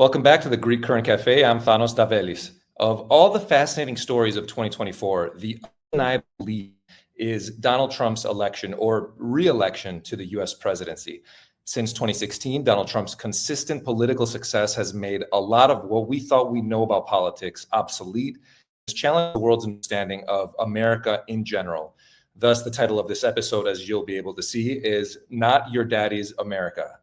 Welcome back to the Greek Current Cafe. I'm Thanos Davelis. Of all the fascinating stories of 2024, the undeniable lead is Donald Trump's election or re-election to the U.S. presidency. Since 2016, Donald Trump's consistent political success has made a lot of what we thought we know about politics obsolete. It's challenged the world's understanding of America in general. Thus, the title of this episode, as you'll be able to see, is Not Your Daddy's America.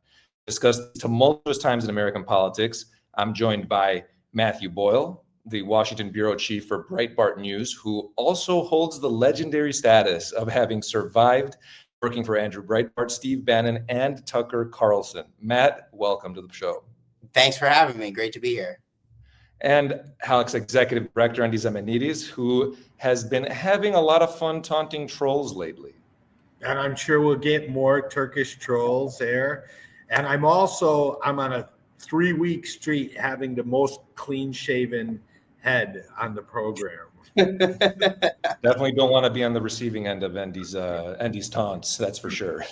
Discuss tumultuous times in American politics. I'm joined by Matthew Boyle, the Washington bureau chief for Breitbart News, who also holds the legendary status of having survived working for Andrew Breitbart, Steve Bannon, and Tucker Carlson. Matt, welcome to the show. Thanks for having me. Great to be here. And HALC's executive director, Endy Zemenides, who has been having a lot of fun taunting trolls lately. And I'm sure we'll get more Turkish trolls there. And I'm on a 3-week streak having the most clean-shaven head on the program. Definitely don't want to be on the receiving end of Endy's taunts, that's for sure.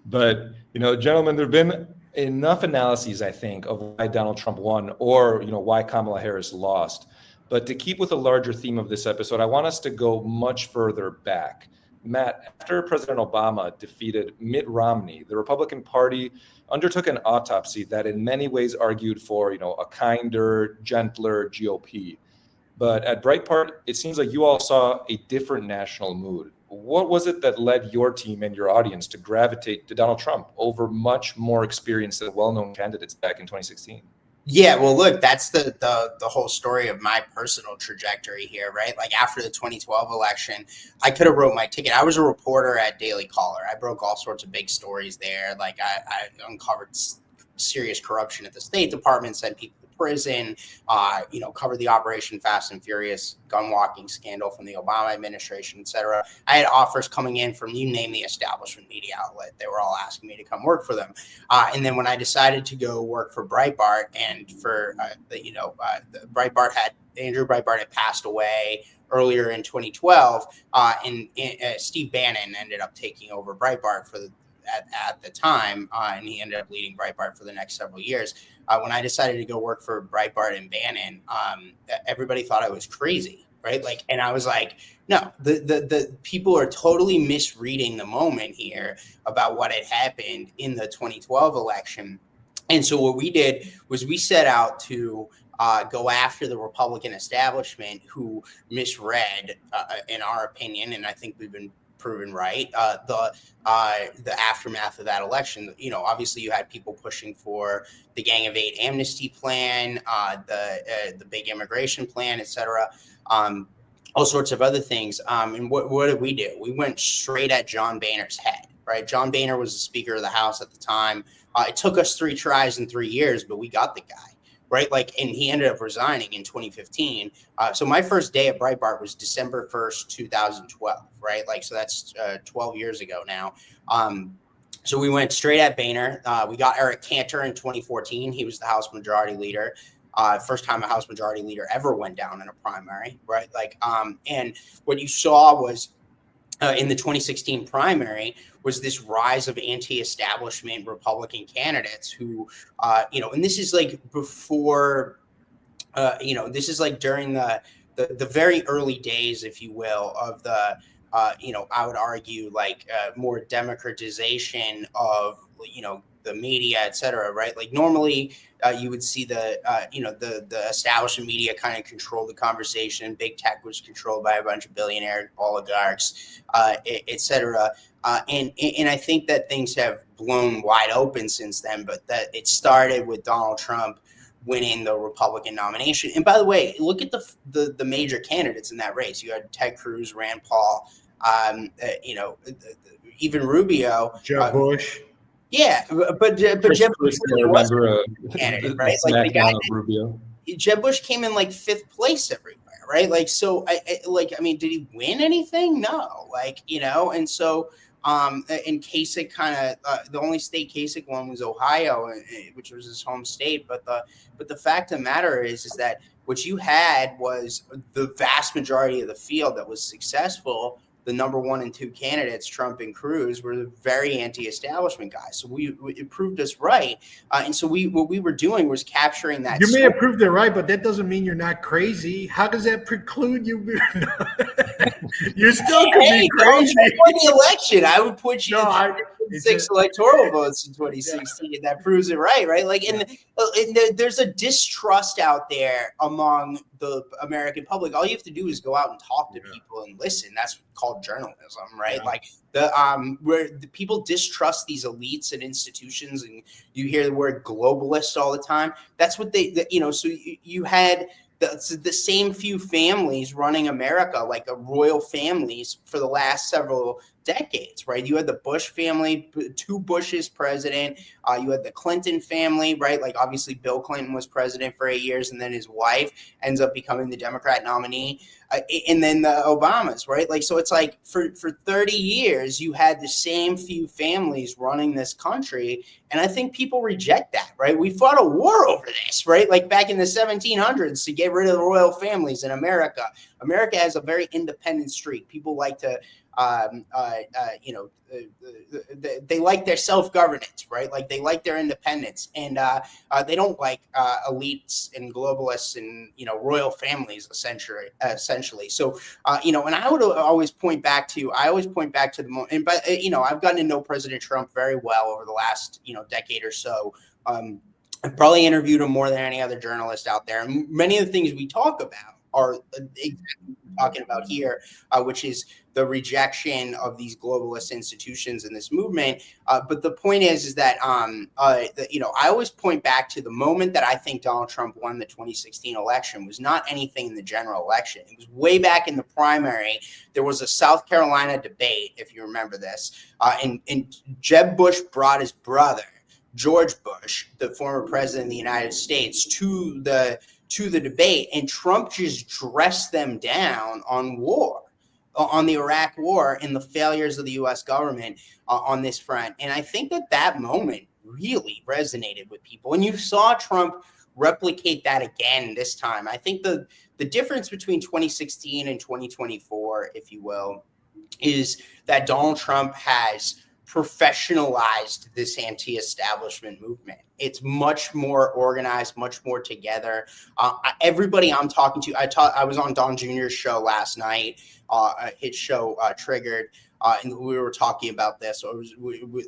But, gentlemen, there have been enough analyses, I think, of why Donald Trump won or, why Kamala Harris lost. But to keep with the larger theme of this episode, I want us to go much further back. Matt, after President Obama defeated Mitt Romney, the Republican Party undertook an autopsy that in many ways argued for, a kinder, gentler GOP. But at Breitbart, it seems like you all saw a different national mood. What was it that led your team and your audience to gravitate to Donald Trump over much more experienced and well-known candidates back in 2016? Yeah, well, look, that's the whole story of my personal trajectory here, right? Like after the 2012 election, I could have wrote my ticket. I was a reporter at Daily Caller. I broke all sorts of big stories there. Like I uncovered serious corruption at the State Department, sent people to prison, covered the Operation Fast and Furious gun walking scandal from the Obama administration, et cetera. I had offers coming in from, you name the establishment media outlet. They were all asking me to come work for them. And then when I decided to go work for Breitbart and for, Andrew Breitbart had passed away earlier in 2012, and Steve Bannon ended up taking over Breitbart at the time, and he ended up leading Breitbart for the next several years. When I decided to go work for Breitbart and Bannon, everybody thought I was crazy, right? Like, and I was like, no, the people are totally misreading the moment here about what had happened in the 2012 election. And so what we did was we set out to go after the Republican establishment who misread, in our opinion, and I think we've been proven right, the aftermath of that election. Obviously you had people pushing for the Gang of Eight amnesty plan, the big immigration plan, et cetera, all sorts of other things. And what did we do? We went straight at John Boehner's head, right? John Boehner was the Speaker of the House at the time. It took us 3 tries in 3 years, but we got the guy. Right. And he ended up resigning in 2015. So my first day at Breitbart was December 1st, 2012. Right. So that's 12 years ago now. So we went straight at Boehner. We got Eric Cantor in 2014. He was the House Majority Leader. First time a House Majority Leader ever went down in a primary. Right. And what you saw was in the 2016 primary was this rise of anti-establishment Republican candidates who, and this is like before, this is like during the very early days, if you will, of the, I would argue more democratization of, the media, et cetera, right? Like normally you would see the establishment media kind of control the conversation. Big tech was controlled by a bunch of billionaire oligarchs, et cetera. And I think that things have blown wide open since then, but that it started with Donald Trump winning the Republican nomination. And by the way, look at the major candidates in that race. You had Ted Cruz, Rand Paul, even Rubio. Jeb Bush. Yeah, but Jeb Bush was a candidate, right? Like the guy, Rubio. Jeb Bush came in 5th place everywhere, right? Did he win anything? No, and so and Kasich kind of the only state Kasich won was Ohio, which was his home state. But the fact of the matter is that what you had was the vast majority of the field that was successful the number 1 and 2 candidates, Trump and Cruz, were very anti-establishment guys. So it proved us right. And so what we were doing was capturing that. You may have proved it right, but that doesn't mean you're not crazy. How does that preclude you? You still could be crazy. For the election, I would put you in 6 electoral votes in 2016. Yeah. That proves it right? Like, and there's a distrust out there among the American public. All you have to do is go out and talk to people and listen. That's called journalism, right? Yeah. Like where the people distrust these elites and institutions, and you hear the word globalist all the time. That's what so you had the same few families running America, like royal families for the last several decades, right? You had the Bush family, 2 Bushes president. You had the Clinton family, right? Like obviously Bill Clinton was president for 8 years, and then his wife ends up becoming the Democrat nominee. And then the Obamas, right? Like, so it's like for 30 years, you had the same few families running this country. And I think people reject that, right? We fought a war over this, right? Like back in the 1700s to get rid of the royal families in America. America has a very independent streak. People like to, they like their self-governance, right? Like they like their independence, and they don't like elites and globalists and royal families essentially. So and I would always point back to the moment. But I've gotten to know President Trump very well over the last decade or so. I've probably interviewed him more than any other journalist out there. And many of the things we talk about are exactly what we're talking about here, which is the rejection of these globalist institutions in this movement. But the point is that I always point back to the moment that I think Donald Trump won the 2016 election was not anything in the general election. It was way back in the primary. There was a South Carolina debate, if you remember this, and Jeb Bush brought his brother, George Bush, the former president of the United States, to the debate, and Trump just dressed them down on the Iraq war and the failures of the U.S. government on this front. And I think that moment really resonated with people. And you saw Trump replicate that again this time. I think the difference between 2016 and 2024, if you will, is that Donald Trump has professionalized this anti-establishment movement. It's much more organized, much more together. Everybody I'm talking to, I was on Don Jr.'s show last night, his show Triggered, and we were talking about this. So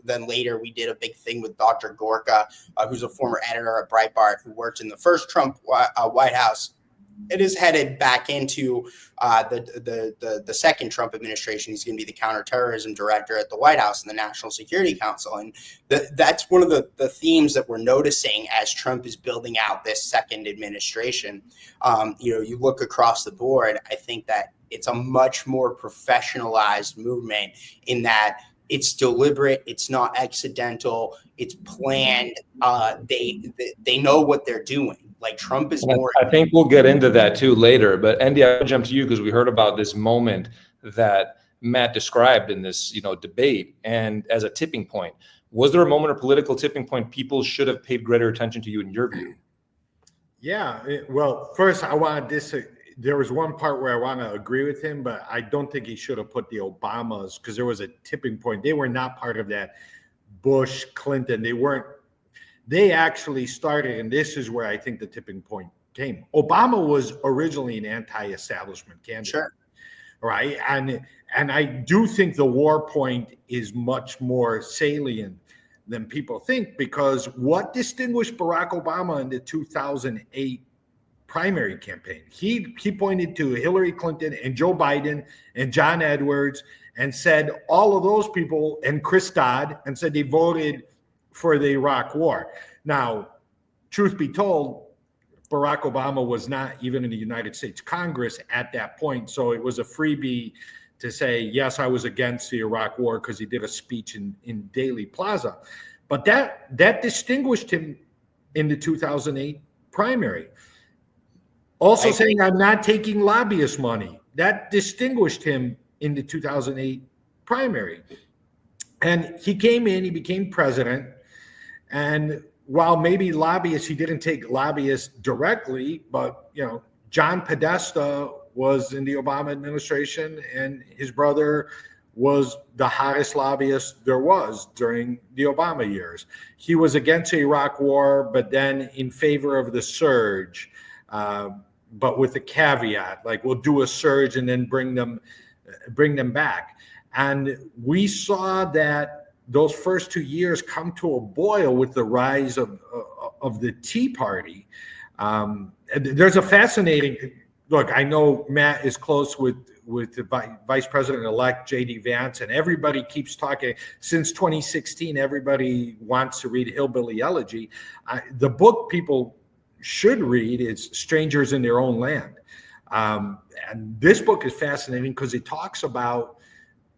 then later we did a big thing with Dr. Gorka, who's a former editor at Breitbart, who worked in the first Trump White House. It is headed back into the second Trump administration. He's going to be the counterterrorism director at the White House and the National Security Council. And that's one of the themes that we're noticing as Trump is building out this second administration. You look across the board, I think that it's a much more professionalized movement in that it's deliberate, it's not accidental, it's planned. They know what they're doing. Like Trump is more. I think we'll get into that too later. But Endy, I'll jump to you because we heard about this moment that Matt described in this, debate, and as a tipping point. Was there a moment or political tipping point people should have paid greater attention to you in your view? Yeah. Well, first I want to there was one part where I want to agree with him, but I don't think he should have put the Obamas, because there was a tipping point. They were not part of that Bush, Clinton. They actually started, and this is where I think the tipping point came. Obama was originally an anti-establishment candidate. Sure. Right. And I do think the war point is much more salient than people think, because what distinguished Barack Obama in the 2008 primary campaign? He pointed to Hillary Clinton and Joe Biden and John Edwards and said all of those people, and Chris Dodd, and said they voted for the Iraq war. Now, truth be told, Barack Obama was not even in the United States Congress at that point. So it was a freebie to say, yes, I was against the Iraq war, because he did a speech in Daley Plaza. But that distinguished him in the 2008 primary. Also saying, I'm not taking lobbyist money. That distinguished him in the 2008 primary. And he came in, he became president. And while maybe lobbyists, he didn't take lobbyists directly, but, John Podesta was in the Obama administration, and his brother was the hottest lobbyist there was during the Obama years. He was against the Iraq war, but then in favor of the surge, but with a caveat, like we'll do a surge and then bring them back. And we saw that those first 2 years come to a boil with the rise of the Tea Party. There's a fascinating look. I know Matt is close with the Vice President-elect J.D. Vance, and everybody keeps talking. Since 2016, everybody wants to read Hillbilly Elegy. The book people should read is Strangers in Their Own Land. And this book is fascinating because it talks about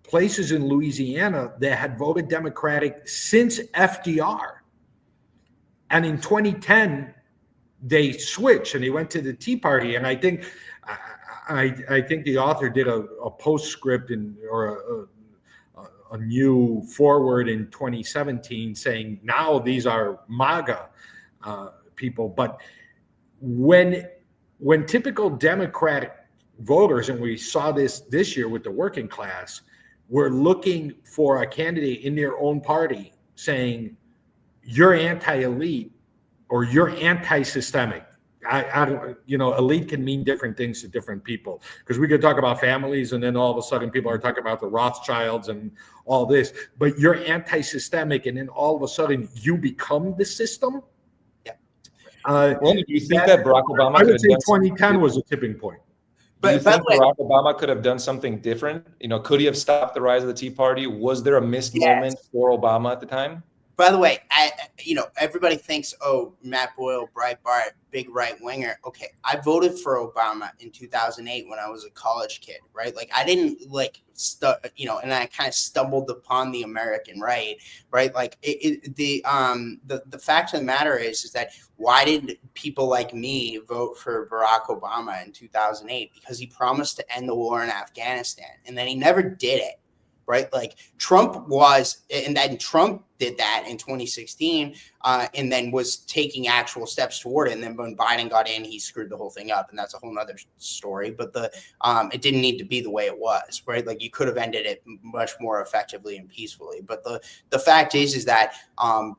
places in Louisiana that had voted Democratic since FDR. And in 2010, they switched and they went to the Tea Party. And I think the author did a postscript or a new forward in 2017 saying now these are MAGA people. But when typical Democratic voters, and we saw this year with the working class, were looking for a candidate in their own party saying you're anti-elite or you're anti-systemic. I don't, elite can mean different things to different people, because we could talk about families and then all of a sudden people are talking about the Rothschilds and all this, but you're anti-systemic and then all of a sudden you become the system. Well, do you think that Barack Obama? I would say 2010 was a tipping point. Do you think Barack Obama could have done something different? Could he have stopped the rise of the Tea Party? Was there a missed moment for Obama at the time? By the way, everybody thinks, oh, Matt Boyle, Breitbart, big right winger. Okay, I voted for Obama in 2008 when I was a college kid, right? Like I didn't and I kind of stumbled upon the American right? Like the fact of the matter is that why did people like me vote for Barack Obama in 2008? Because he promised to end the war in Afghanistan, and then he never did it. Right, like Trump was, and then Trump did that in 2016, and then was taking actual steps toward it. And then when Biden got in, he screwed the whole thing up, and that's a whole nother story. But it didn't need to be the way it was, right? Like you could have ended it much more effectively and peacefully. But the fact is that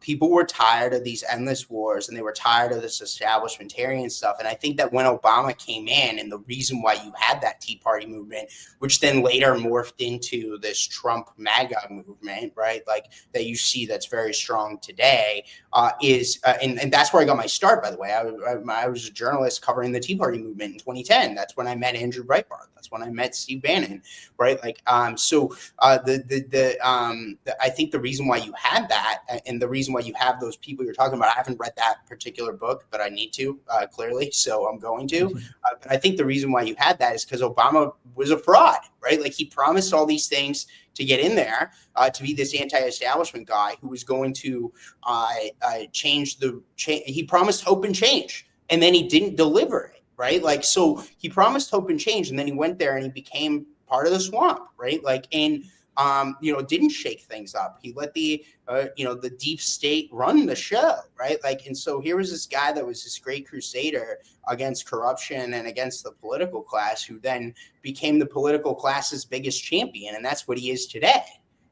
people were tired of these endless wars, and they were tired of this establishmentarian stuff. And I think that when Obama came in, and the reason why you had that Tea Party movement, which then later morphed into this Trump MAGA movement, right? Like that you see that's very strong today, and that's where I got my start, by the way. I was a journalist covering the Tea Party movement in 2010. That's when I met Andrew Breitbart. That's when I met Steve Bannon, right? Like, I think the reason why you had that, and the reason why you have those people you're talking about, I haven't read that particular book, but I need to, clearly, so I'm going to. But I think the reason why you had that is because Obama was a fraud, right? Like he promised all these things to get in there, to be this anti-establishment guy who was going to he promised hope and change, and then he didn't deliver it, right? Like, so he promised hope and change, and then he went there and he became part of the swamp, right? Like, and didn't shake things up. He let the deep state run the show, right? Like, and so here was this guy that was this great crusader against corruption and against the political class, who then became the political class's biggest champion. And that's what he is today,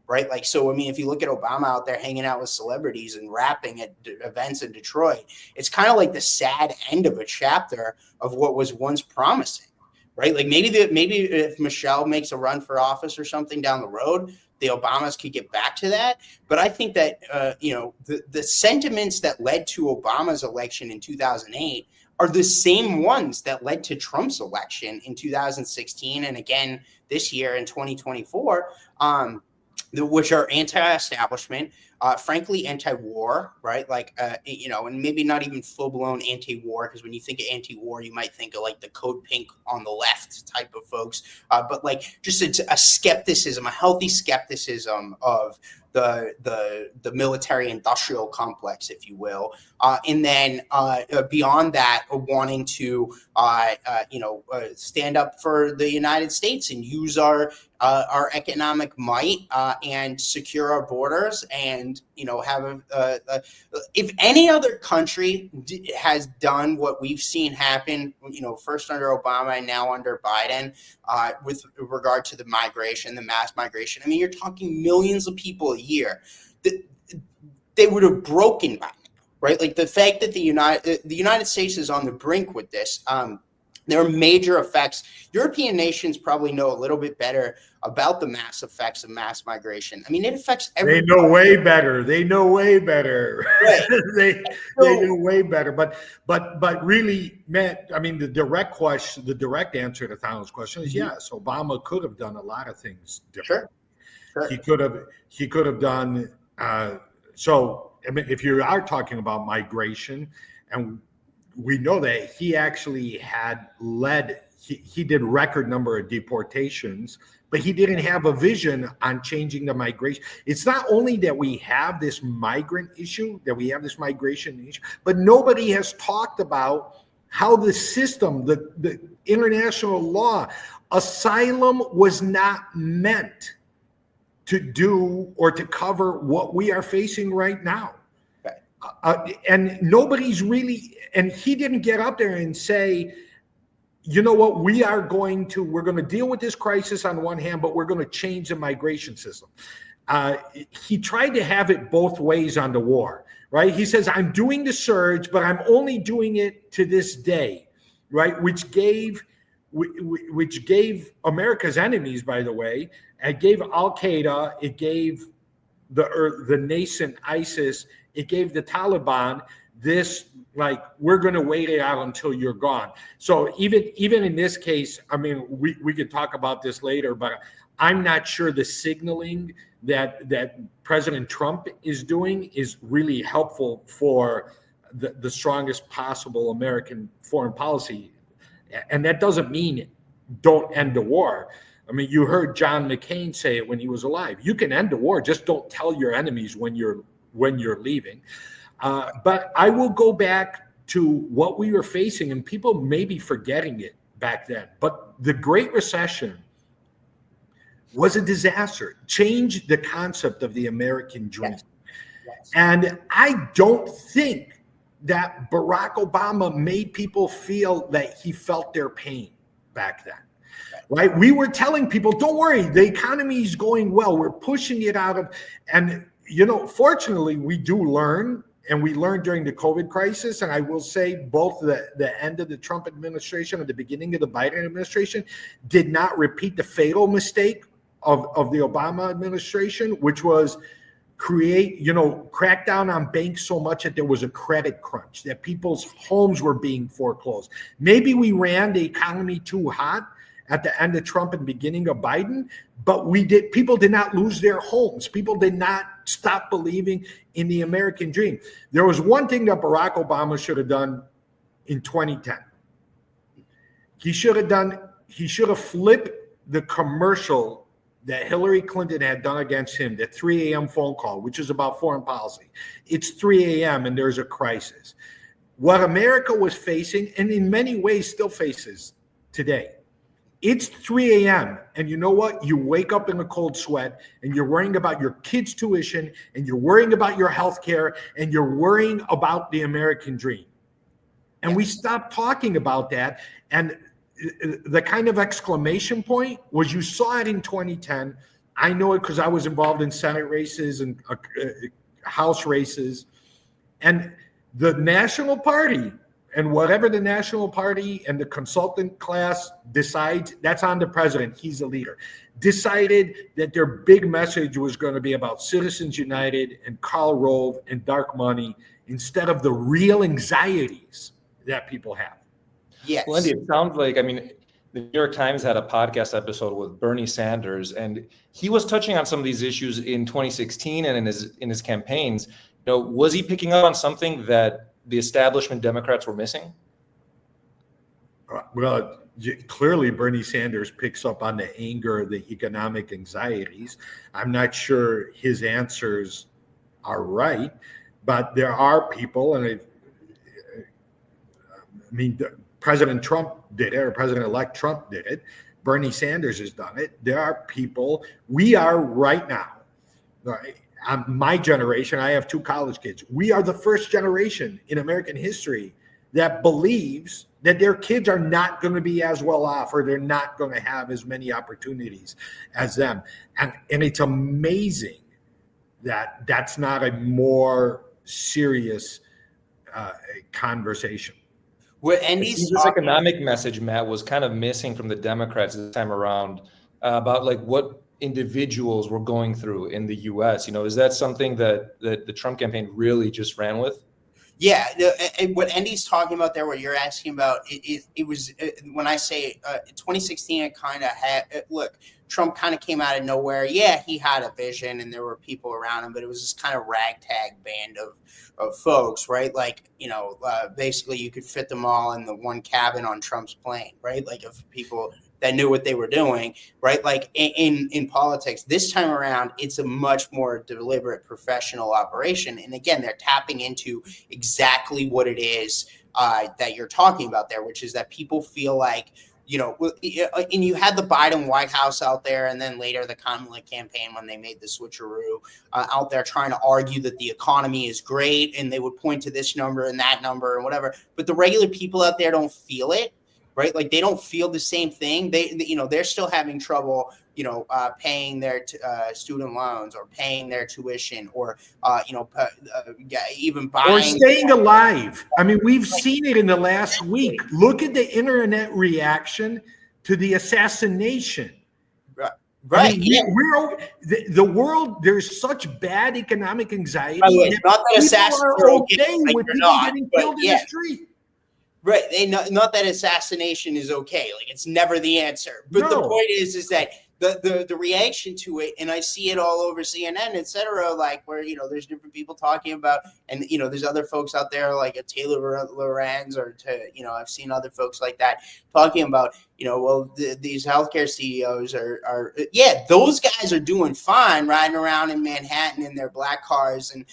right? Like, so, I mean, if you look at Obama out there hanging out with celebrities and rapping at events in Detroit, it's kind of like the sad end of a chapter of what was once promising. Right, like maybe if Michelle makes a run for office or something down the road, the Obamas could get back to that. But I think that the sentiments that led to Obama's election in 2008 are the same ones that led to Trump's election in 2016 and again this year in 2024. Which are anti-establishment, frankly, anti-war, right? Like, and maybe not even full-blown anti-war, because when you think of anti-war, you might think of like the Code Pink on the left type of folks, but like just a skepticism, a healthy skepticism of the military industrial complex, if you will, and then beyond that, wanting to stand up for the United States and use our economic might and secure our borders and Ireland, have if any other country has done what we've seen happen, first under Obama and now under Biden, with regard to the mass migration. I mean, you're talking millions of people a year. They would have broken by now, right? Like the fact that the United States is on the brink with this. There are major effects. European nations probably know a little bit better about the mass effects of mass migration. I mean, it affects everyone. They know way better. They know way better. Right. they know way better. But really, Matt, I mean, the direct answer to Thanos' question is yes. Obama could have done a lot of things different. Sure. He could have done. So I mean, if you are talking about migration, and we know that he actually had led, he did record number of deportations, but he didn't have a vision on changing the migration. It's not only that we have this migrant issue, that we have this migration issue, but nobody has talked about how the system, the international law, asylum was not meant to do or to cover what we are facing right now. And nobody's really, and he didn't get up there and say, you know what, we're going to deal with this crisis on one hand, but we're going to change the migration system. He tried to have it both ways on the war, right? He says, I'm doing the surge, but I'm only doing it to this day, right? Which gave America's enemies, by the way, it gave Al-Qaeda, it gave the nascent ISIS, it gave the Taliban this, like, we're going to wait it out until you're gone. So even in this case, I mean, we could talk about this later, but I'm not sure the signaling that President Trump is doing is really helpful for the strongest possible American foreign policy. And that doesn't mean don't end the war. I mean, you heard John McCain say it when he was alive. You can end the war, just don't tell your enemies when you're leaving. But I will go back to what we were facing, and people may be forgetting it back then. But the Great Recession was a disaster, changed the concept of the American dream. Yes. And I don't think that Barack Obama made people feel that he felt their pain back then. Right? We were telling people, don't worry, the economy is going well. We're pushing it out of, and fortunately, we do learn, and we learned during the COVID crisis. And I will say both the end of the Trump administration and the beginning of the Biden administration did not repeat the fatal mistake of the Obama administration, which was crack down on banks so much that there was a credit crunch, that people's homes were being foreclosed. Maybe we ran the economy too hot at the end of Trump and beginning of Biden, but people did not lose their homes. People did not stop believing in the American dream. There was one thing that Barack Obama should have done in 2010. He should have flipped the commercial that Hillary Clinton had done against him, the 3 a.m. phone call, which is about foreign policy. It's 3 a.m. and there's a crisis. What America was facing, and in many ways still faces today, it's 3 a.m. and you know what? You wake up in a cold sweat and you're worrying about your kids' tuition and you're worrying about your health care and you're worrying about the American dream. And we stopped talking about that. And the kind of exclamation point was, you saw it in 2010. I know it because I was involved in Senate races and House races. And the National Party, and whatever the National Party and the consultant class decides, that's on the president. He's the leader. Decided that their big message was going to be about Citizens United and Karl Rove and dark money instead of the real anxieties that people have. Yes. Well, Endy, it sounds like, I mean, the New York Times had a podcast episode with Bernie Sanders, and he was touching on some of these issues in 2016 and in his campaigns. Was he picking up on something that the establishment Democrats were missing? Well, clearly Bernie Sanders picks up on the anger, the economic anxieties. I'm not sure his answers are right, but there are people, and President Trump did it, or President-elect Trump did it. Bernie Sanders has done it. There are people, we are right now, right? my generation, I have 2 college kids. We are the first generation in American history that believes that their kids are not going to be as well off, or they're not going to have as many opportunities as them. And it's amazing that that's not a more serious conversation. What Endy's this economic message, Matt, was kind of missing from the Democrats this time around, about like what individuals were going through in the U.S. Is that something that the Trump campaign really just ran with? Yeah, what Endy's talking about there, what you're asking about, it was when I say 2016, it kind of had, look, Trump kind of came out of nowhere. Yeah, he had a vision and there were people around him, but it was this kind of ragtag band of folks, right? Like, basically you could fit them all in the one cabin on Trump's plane, right? Like, of people that knew what they were doing, right? Like in politics, this time around, it's a much more deliberate professional operation. And again, they're tapping into exactly what it is that you're talking about there, which is that people feel like, and you had the Biden White House out there, and then later the Kamala campaign when they made the switcheroo out there trying to argue that the economy is great, and they would point to this number and that number and whatever. But the regular people out there don't feel it. Right, like they don't feel the same thing. They're still having trouble, paying their student loans or paying their tuition, or even buying or staying alive. I mean, we've seen it in the last week. Look at the internet reaction to the assassination. Right. I mean, the world. There's such bad economic anxiety. Not that assassins are okay with people getting killed in the street. Right. Not that assassination is okay. Like, it's never the answer. But the point is that the reaction to it, and I see it all over CNN, et cetera, like where, there's different people talking about, and, there's other folks out there like a Taylor Lorenz, or I've seen other folks like that talking about, these healthcare CEOs are those guys are doing fine riding around in Manhattan in their black cars and,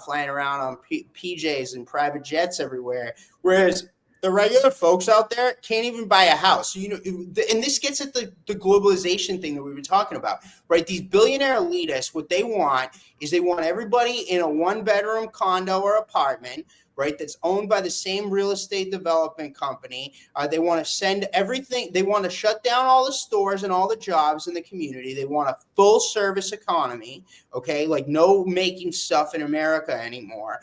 flying around on PJs and private jets everywhere. Whereas the regular folks out there can't even buy a house. So, and this gets at the globalization thing that we've been talking about, right? These billionaire elitists, what they want is they want everybody in a 1-bedroom condo or apartment, right, that's owned by the same real estate development company. They want to send everything. They want to shut down all the stores and all the jobs in the community. They want a full service economy, okay, like no making stuff in America anymore.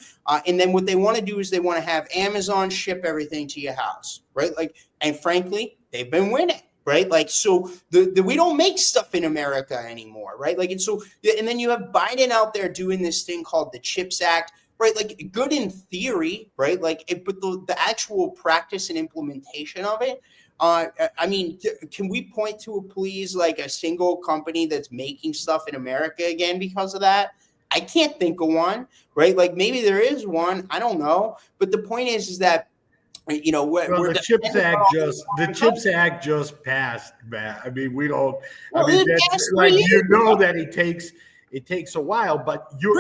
And then what they want to do is they want to have Amazon ship everything to your house, right? Like, and frankly, they've been winning. Right. Like, so we don't make stuff in America anymore. Right. Like, and then you have Biden out there doing this thing called the CHIPS Act. Right. Like, good in theory. Right. Like, but the actual practice and implementation of it. I mean, can we point to please like a single company that's making stuff in America again because of that? I can't think of one. Right. Like, maybe there is one. I don't know. But the point is that, the CHIPS Act just passed, Matt. I mean, we don't. Well, I mean, that's like that it takes a while, but you're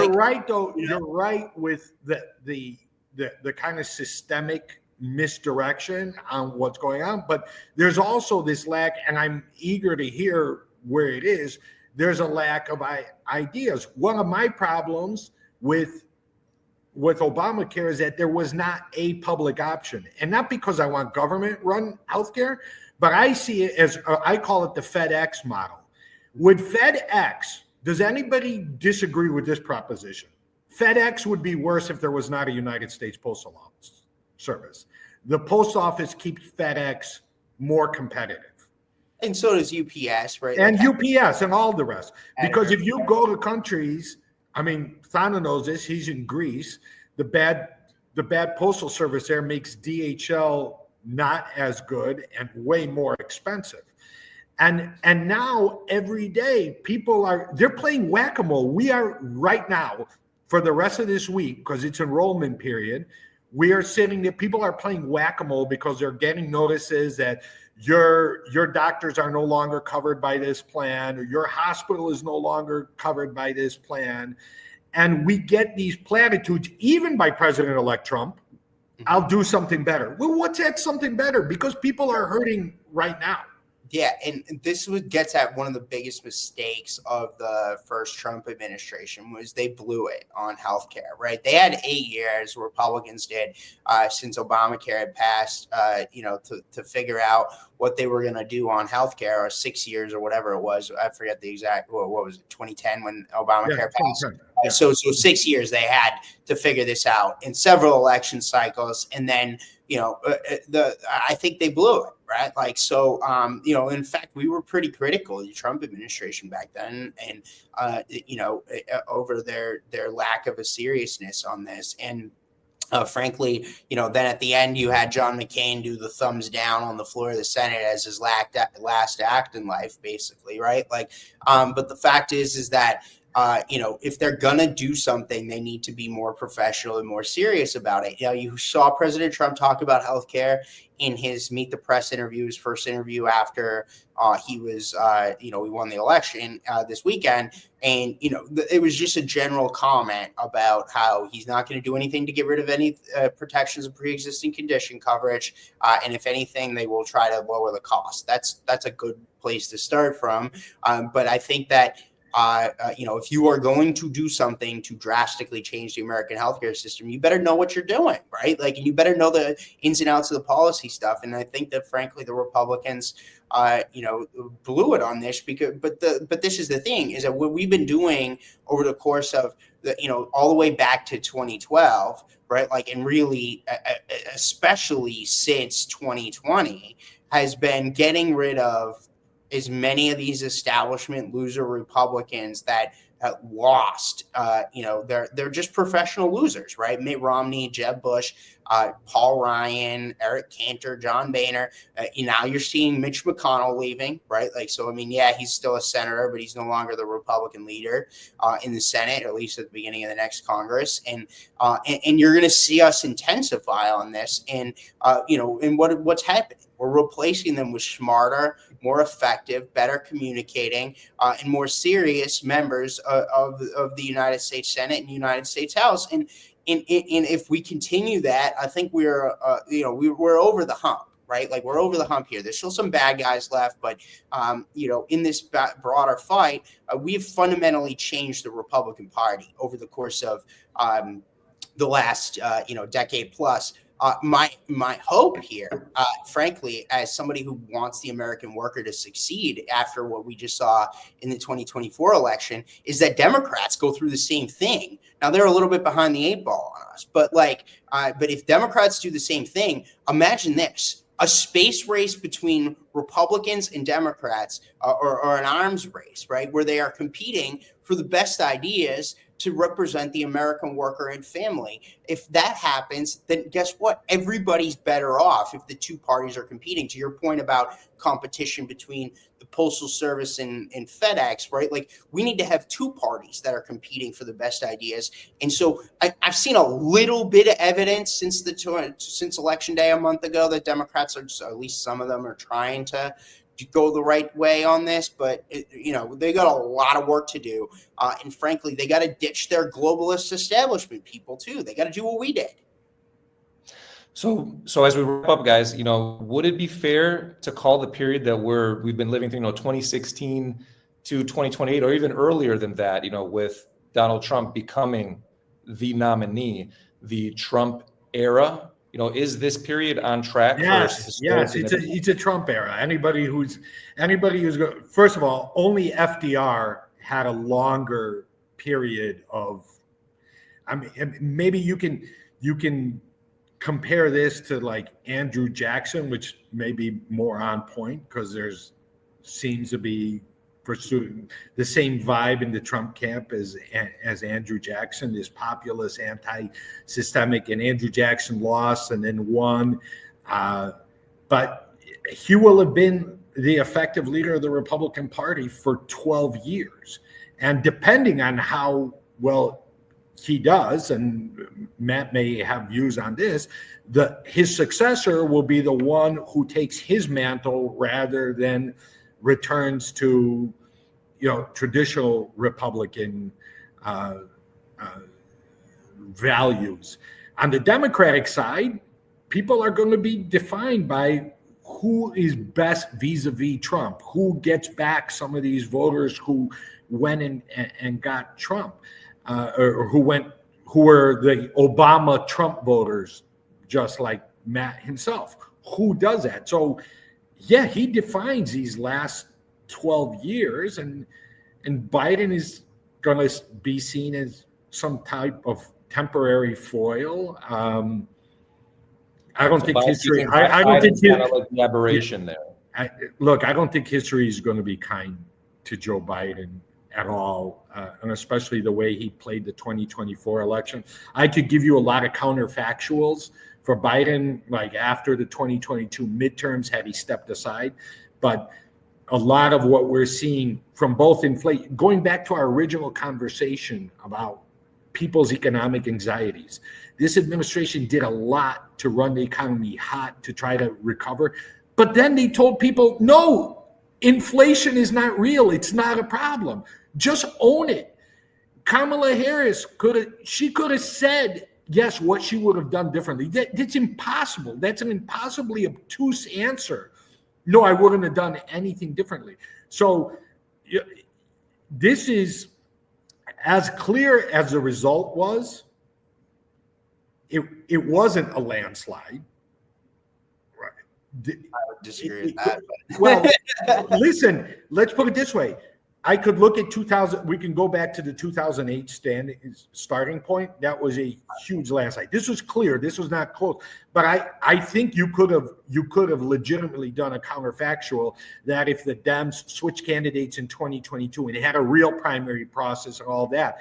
right though. You're right with the kind of systemic misdirection on what's going on. But there's also this lack, and I'm eager to hear where it is. There's a lack of ideas. One of my problems with Obamacare is that there was not a public option, and not because I want government-run healthcare, but I see it as I call it the FedEx model. With FedEx, does anybody disagree with this proposition? FedEx would be worse if there was not a United States Postal Service. The post office keeps FedEx more competitive. And so does UPS, right? And UPS and all the rest. Because if you go to countries, I mean, Thanos knows this, he's in Greece. The bad postal service there makes DHL not as good and way more expensive. And now every day they're playing whack-a-mole. We are right now for the rest of this week, because it's enrollment period, we are sitting there, people are playing whack-a-mole because they're getting notices that your doctors are no longer covered by this plan, or your hospital is no longer covered by this plan. And we get these platitudes, even by President-elect Trump, I'll do something better. Well, what's that something better? Because people are hurting right now. Yeah, and this gets at one of the biggest mistakes of the first Trump administration was they blew it on healthcare, right? They had 8 years, Republicans did, since Obamacare had passed, to figure out what they were going to do on healthcare, or 6 years or whatever it was. I forget the exact, what was it, 2010 when Obamacare passed? Yeah. So 6 years they had to figure this out in several election cycles, and then I think they blew it, right? Like, so, in fact, we were pretty critical of the Trump administration back then, and over their lack of a seriousness on this. And frankly, then at the end, you had John McCain do the thumbs down on the floor of the Senate as his last act in life, basically, right? Like, but the fact is that if they're gonna do something, they need to be more professional and more serious about it. You saw President Trump talk about healthcare in his Meet the Press interview, his first interview after he was, we won the election this weekend. And, it was just a general comment about how he's not going to do anything to get rid of any protections of pre-existing condition coverage. And if anything, they will try to lower the cost. That's a good place to start from. But I think that, if you are going to do something to drastically change the American healthcare system, you better know what you're doing, right? Like, and you better know the ins and outs of the policy stuff. And I think that, frankly, the Republicans, blew it on this but this is the thing, is that what we've been doing over the course of all the way back to 2012, right? Like, and really, especially since 2020, has been getting rid of as many of these establishment loser Republicans that lost. They're just professional losers, right? Mitt Romney, Jeb Bush, Paul Ryan, Eric Cantor, John Boehner. Now you're seeing Mitch McConnell leaving, right? Like, so, I mean, yeah, he's still a senator, but he's no longer the Republican leader in the Senate, at least at the beginning of the next Congress. And you're going to see us intensify on this. And, and what's happening? We're replacing them with smarter, more effective, better communicating, and more serious members of the United States Senate and United States House. And if we continue that, I think we're over the hump, right? Like, we're over the hump here. There's still some bad guys left, but in this broader fight, we've fundamentally changed the Republican Party over the course of the last decade plus. My hope here, frankly, as somebody who wants the American worker to succeed after what we just saw in the 2024 election, is that Democrats go through the same thing. Now, they're a little bit behind the 8 ball on us, but if Democrats do the same thing, imagine this: a space race between Republicans and Democrats, or an arms race, right, where they are competing for the best ideas to represent the American worker and family. If that happens, then guess what? Everybody's better off if the two parties are competing. To your point about competition between the Postal Service and FedEx, right? Like, we need to have two parties that are competing for the best ideas. And so I've seen a little bit of evidence since Election Day a month ago that Democrats are, at least some of them, are trying to go the right way on this, but they got a lot of work to do, and frankly, they got to ditch their globalist establishment people too. They got to do what we did. So as we wrap up, guys, would it be fair to call the period that we've been living through, 2016 to 2028, or even earlier than that, with Donald Trump becoming the nominee, the Trump era? Is this period on track? Yes, it's a Trump era. Anybody who's first of all, only FDR had a longer period of. I mean, maybe you can compare this to like Andrew Jackson, which may be more on point because seems to be pursuing the same vibe in the Trump camp as Andrew Jackson, this populist, anti-systemic, and Andrew Jackson lost and then won. But he will have been the effective leader of the Republican Party for 12 years. And depending on how well he does, and Matt may have views on this, his successor will be the one who takes his mantle rather than returns to, traditional Republican values. On the Democratic side, people are going to be defined by who is best vis-a-vis Trump, who gets back some of these voters who went and got Trump, or who were the Obama Trump voters, just like Matt himself. Who does that? So yeah, he defines these last 12 years, and Biden is going to be seen as some type of temporary foil. I don't think history. I don't think kind of like the aberration there. I don't think history is going to be kind to Joe Biden at all, and especially the way he played the 2024 election. I could give you a lot of counterfactuals for Biden, like after the 2022 midterms, had he stepped aside. But a lot of what we're seeing from both inflation, going back to our original conversation about people's economic anxieties, this administration did a lot to run the economy hot to try to recover. But then they told people, no, inflation is not real. It's not a problem. Just own it. Kamala Harris could have said, yes, what she would have done differently. That's impossible. That's an impossibly obtuse answer. No, I wouldn't have done anything differently. So this is as clear as the result was. It wasn't a landslide. Right. I would disagree with that. Well, listen, let's put it this way. I could look at 2000. We can go back to the 2008 starting point. That was a huge landslide. This was clear. This was not close. But I think you could have legitimately done a counterfactual that if the Dems switched candidates in 2022 and they had a real primary process and all that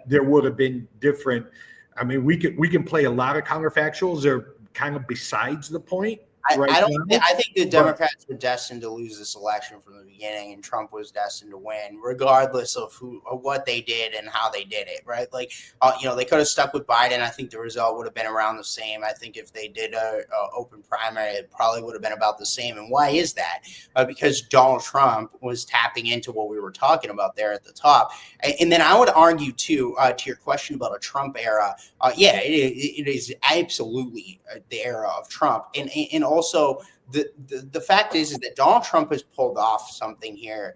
there would have been different. I mean, we can play a lot of counterfactuals. They're kind of besides the point. I think the Democrats were destined to lose this election from the beginning, and Trump was destined to win, regardless of what they did and how they did it. Right? Like, they could have stuck with Biden. I think the result would have been around the same. I think if they did a open primary, it probably would have been about the same. And why is that? Because Donald Trump was tapping into what we were talking about there at the top. And then I would argue too, to your question about a Trump era. It is absolutely the era of Trump, and also the fact is that Donald Trump has pulled off something here.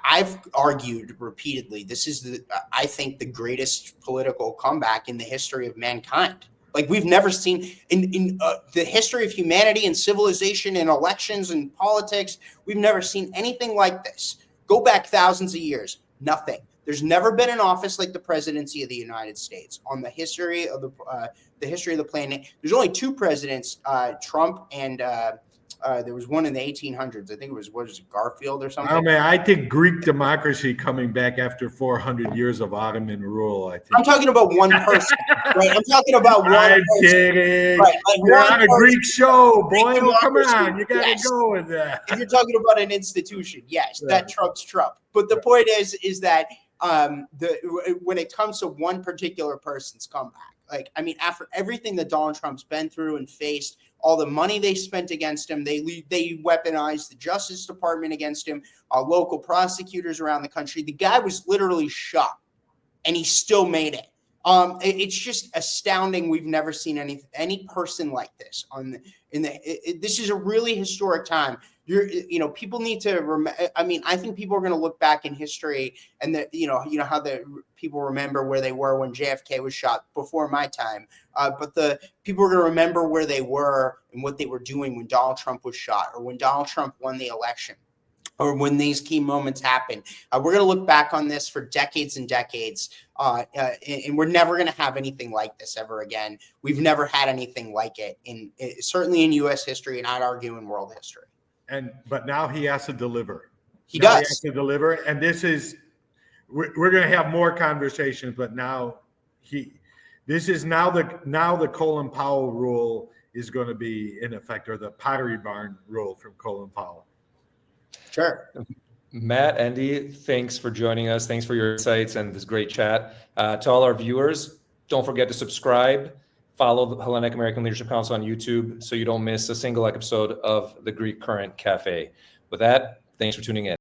I've argued repeatedly, this is I think the greatest political comeback in the history of mankind. Like, we've never seen in the history of humanity and civilization and elections and politics, we've never seen anything like this. Go back thousands of years, nothing. There's never been an office like the presidency of the United States on the history of the history of the planet. There's only two presidents, Trump and there was one in the 1800s. I think it was, Garfield or something? Oh, man, I think Greek democracy coming back after 400 years of Ottoman rule. I'm talking about one person, right? I'm talking about one person. I'm kidding. Right, like you're on a Greek show, Boyle. Come on, you got to go with that. If you're talking about an institution, yes, that trumps Trump. But the point is that when it comes to one particular person's comeback, like, I mean, after everything that Donald Trump's been through and faced, all the money they spent against him, they weaponized the Justice Department against him, local prosecutors around the country. The guy was literally shot, and he still made it. It's just astounding. We've never seen any person like this this is a really historic time. People need to remember. I mean, I think people are going to look back in history, and how the people remember where they were when JFK was shot before my time. But the people are going to remember where they were and what they were doing when Donald Trump was shot, or when Donald Trump won the election, or when these key moments happen. We're going to look back on this for decades and decades, and we're never going to have anything like this ever again. We've never had anything like it certainly in U.S. history, and I'd argue in world history. But now he has to deliver. He does. He has to deliver, and we're going to have more conversations. But now the Colin Powell rule is going to be in effect, or the Pottery Barn rule from Colin Powell. Sure. Matt, Endy, thanks for joining us. Thanks for your insights and this great chat. To all our viewers, don't forget to subscribe. Follow the Hellenic American Leadership Council on YouTube so you don't miss a single episode of the Greek Current Cafe. With that, thanks for tuning in.